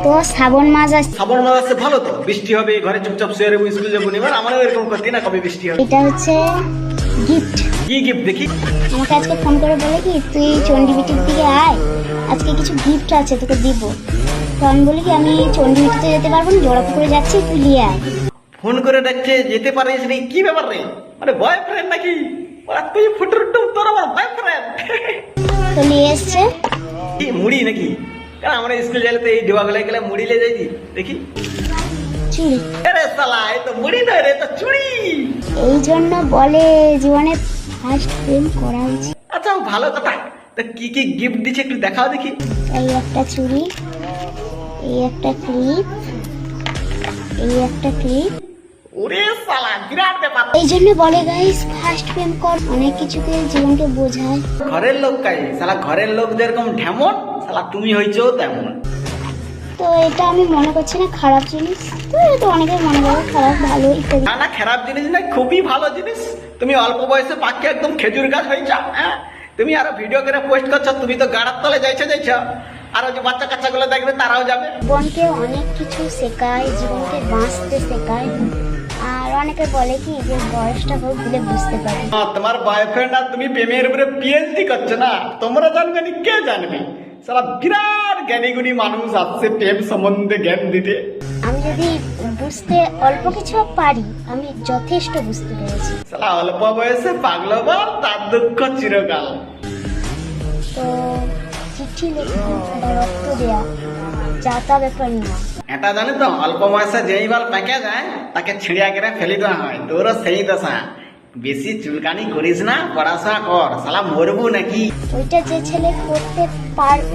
তো শ্রাবণ মাস আসছে। শ্রাবণ মাস আসছে ভালো তো, বৃষ্টি হবে, ঘরে চুপচাপ শুয়ে রইব, স্কুল যাবো। এবার আমারও এরকম করতে না, কবে বৃষ্টি হবে। এটা হচ্ছে গিফট। কি গিফট দেখি? আমাকে আজকে ফোন করে বলে কি তুই চণ্ডীবিটির দিকে আয়, আজকে কিছু গিফট আছে তোকে দিব। তো আমি বলি কি আমি চণ্ডীবিটিতে যেতে পারবো না, জোড়াপুকুরে যাচ্ছি, তুই নিয়ে আয়। ফোন করে ডাকছে, যেতে পারিস নি? কি ব্যাপার রে? মানে বয়ফ্রেন্ড নাকি? ওরা তুই ফুটুর টুম, তোর আমার বয়ফ্রেন্ড। তো নিয়ে এসছে কি মুড়ি নাকি? কারণ আমরা স্কুল যাইলে তো এই ডোবাগুলো গেলে মুড়ি লে যাই দেখি। চুড়ি। আরে শালা, এই তো মুড়ি নয় রে, তো চুড়ি। এই জন্য বলে জীবনে ফার্স্ট প্রেম করা উচিত। আচ্ছা, ভালো কথা। তা কি কি গিফট দিচ্ছে একটু দেখাও দেখি। এই একটা চুড়ি, এই একটা ক্লিপ, এই একটা ক্লিপ। ওরে শালা, বিরাট ব্যাপার। এই জন্য বলে গাইস ফার্স্ট প্রেম কর, অনেক কিছুতে জীবনকে বোঝায়। ঘরের লোক কাই শালা, ঘরের লোক যেরকম ঢেমন, শালা তুমি হইছো তেমন। তো এটা আমি মনে করছি না খারাপ জিনিস, তো এটা অনেকে মনে করে খারাপ, ভালো ইত্যাদি। না না, খারাপ জিনিস না, খুবই ভালো জিনিস। তুমি অল্প বয়সে পাকে একদম খেজুর গাছ হয়েছ। হ্যাঁ, তুমি আরো ভিডিও করে পোস্ট করছো, তুমি তো গাড়ার তলে যাইছো। আরো যে বাচ্চা কাচ্চা গুলো দেখবে তারাও যাবে। জীবনকে অনেক কিছু শেখায়, জীবনকে বাঁচতে শেখায়। আর অনেকে বলে কি যে বয়সটা হোক দিলে বুঝতে পারি। তোমার বয়ফ্রেন্ড আর তুমি প্রেমের উপরে পিএইচডি করছো না, তোমরা জানবে না, কে জানবে? সারা বিরাট জ্ঞানী গুণী মানুষ আসছে প্রেম সম্বন্ধে জ্ঞান দিতে। আমি যদি বুঝতে অল্প কিছু পারি, আমি যথেষ্ট বুঝতে পেরেছি। সালা অল্প বয়সে পাগল বল, তার দুঃখ চিরকাল। তো চিঠি লেখা বা রক্ত দেয়া যা তা ব্যাপার না। এটা জানি তো, অল্প বয়সে যেই বাল পেকে যায় তাকে ছিঁড়িয়া করে ফেলে দেওয়া হয়। তোরও সেই দশা। বেশি চুলকানি করিস না, পড়াশোনা কর, শালা মরবো নাকি। ওইটা যে ছেলে করতে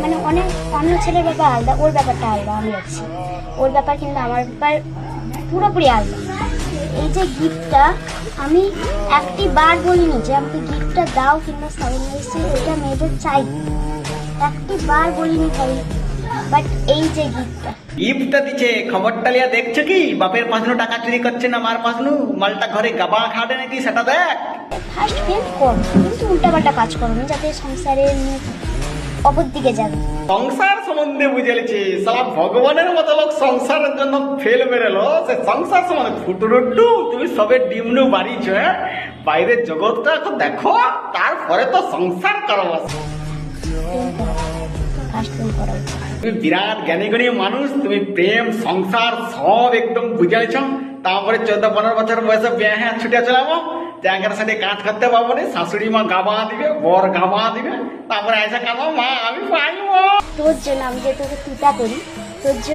মানে অনেক অন্য ছেলের ব্যাপার আলাদা, ওর ব্যাপারটা আলাদা, আমি আছি ওর ব্যাপার, কিন্তু আমার ব্যাপার পুরোপুরি আলাদা। এই যে গিফটটা আমি একটি বার বলিনি যে আমাকে গিফটটা দাও কিংবা সারপ্রাইজে এটা মেয়েদের চাই, একটি বার বলিনি ভাই। বাট এই যে গিফটটা, গিফটটা দিচ্ছে, খবরটা লিয়া দেখছো কি? বাপের পাশনু টাকা চুরি করছে না মার পাশনু, মালটা ঘরে গাবা খাটে নাকি সেটা দেখ। ফার্স্ট ফেল কম, কিন্তু উল্টাপাল্টা কাজ করো না যাতে সংসারের অপর দিকে যাবে। সংসার সম্বন্ধে বুঝেছি, সালা ভগবানের মতো লোক সংসারের জন্য ফেল মেরেলো। সে সংসার সম্বন্ধে ফুটুরুট্টু, তুমি সবে ডিমনু বাড়িছ, বাইরের জগৎটা তো দেখো, তারপরে তো সংসার করো। ফার্স্ট ফেল করা উচিত। তুমি বিরাট জ্ঞানী গুণী মানুষ, তুমি প্রেম সংসার সব একদম বুঝাইছ। তারপরে 14-15 বছর বয়সে বিয়ে হ্যাঁ ছুটে চলাবো, ট্যাঙ্কের সাথে কাজ করতে পারবো না, শাশুড়ি মা গাবা দিবে, বর গাবা দিবে, তারপরে এসে কাঁদো মা আমি পাইব। তোর জন্য আমি যে তোকে তুতা করি, তোর জন্য